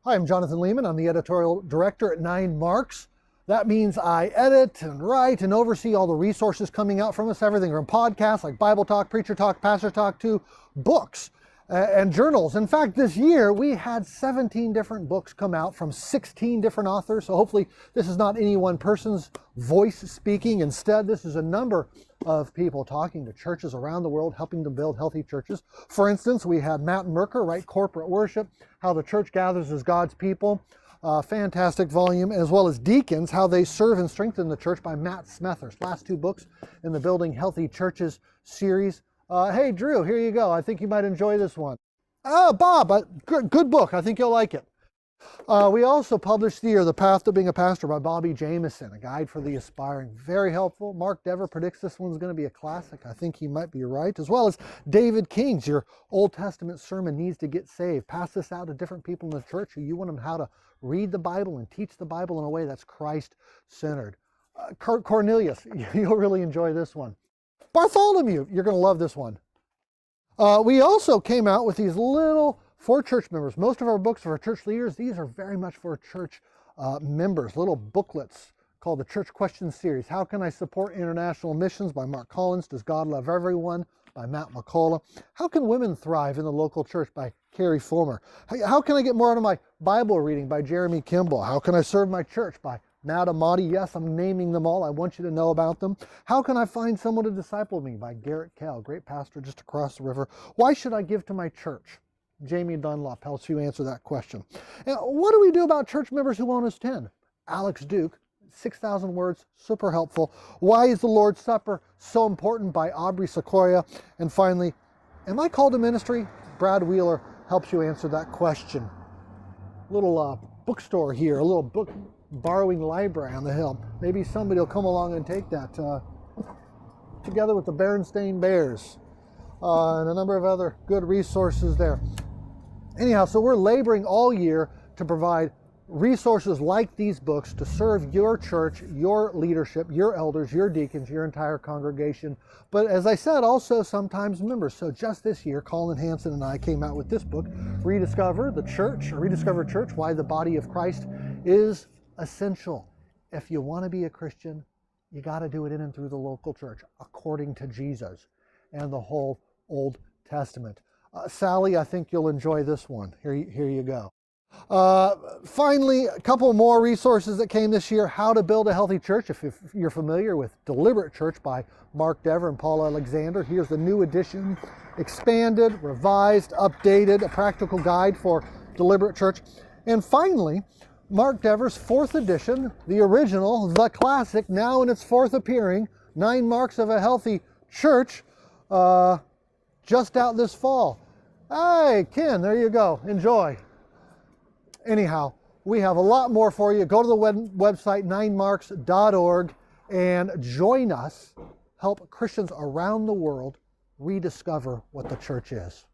Hi, I'm Jonathan Lehman. I'm the editorial director at 9 Marks. That means I edit and write and oversee all the resources coming out from us, everything from podcasts like Bible Talk, Preacher Talk, Pastor Talk, to books and journals. In fact, this year we had 17 different books come out from 16 different authors. So hopefully this is not any one person's voice speaking. Instead, this is a number of people talking to churches around the world, helping them build healthy churches. For instance, we had Matt Merker write Corporate Worship, How the Church Gathers as God's People. Fantastic volume, as well as Deacons, How They Serve and Strengthen the Church by Matt Smethurst. Last two books in the Building Healthy Churches series. Hey, Drew, here you go. I think you might enjoy this one. Bob, good book. I think you'll like it. We also published The Path to Being a Pastor by Bobby Jameson, a guide for the aspiring. Very helpful. Mark Dever predicts this one's going to be a classic. I think he might be right. As well as David King's Your Old Testament Sermon Needs to Get Saved. Pass this out to different people in the church who you want them how to read the Bible and teach the Bible in a way that's Christ-centered. Cornelius, you'll really enjoy this one. Bartholomew, you're going to love this one. We also came out with these little, for church members. Most of our books are for church leaders. These are very much for church members, little booklets called the Church Questions Series. How Can I Support International Missions by Mark Collins. Does God Love Everyone by Matt McCullough. How Can Women Thrive in the Local Church by Carrie Fulmer. How Can I Get More Out of My Bible Reading by Jeremy Kimball. How Can I Serve My Church by Matt Amati. Yes, I'm naming them all. I want you to know about them. How Can I Find Someone to Disciple Me by Garrett Kell, great pastor just across the river. Why Should I Give to My Church? Jamie Dunlop helps you answer that question. And what do we do about church members who won't attend? Alex Duke, 6,000 words, super helpful. Why is the Lord's Supper so important by Aubrey Sequoia? And finally, Am I Called to Ministry? Brad Wheeler helps you answer that question. Little bookstore here, a little book borrowing library on the hill. Maybe somebody will come along and take that together with the Berenstain Bears and a number of other good resources there. Anyhow, so we're laboring all year to provide resources like these books to serve your church, your leadership, your elders, your deacons, your entire congregation. But as I said, also sometimes members. So just this year, Colin Hansen and I came out with this book, Rediscover Church, Why the Body of Christ is Essential. If you want to be a Christian, you got to do it in and through the local church, according to Jesus and the whole Old Testament. Sally, I think you'll enjoy this one. Here you go. Finally, a couple more resources that came this year. How to Build a Healthy Church, if you're familiar with Deliberate Church by Mark Dever and Paul Alexander. Here's the new edition, expanded, revised, updated, a practical guide for Deliberate Church. And finally, Mark Dever's 4th edition, the original, the classic, now in its 4th appearing, 9 Marks of a Healthy Church, just out this fall. Hey, Ken, there you go. Enjoy. Anyhow, we have a lot more for you. Go to the website, 9marks.org, and join us, help Christians around the world rediscover what the church is.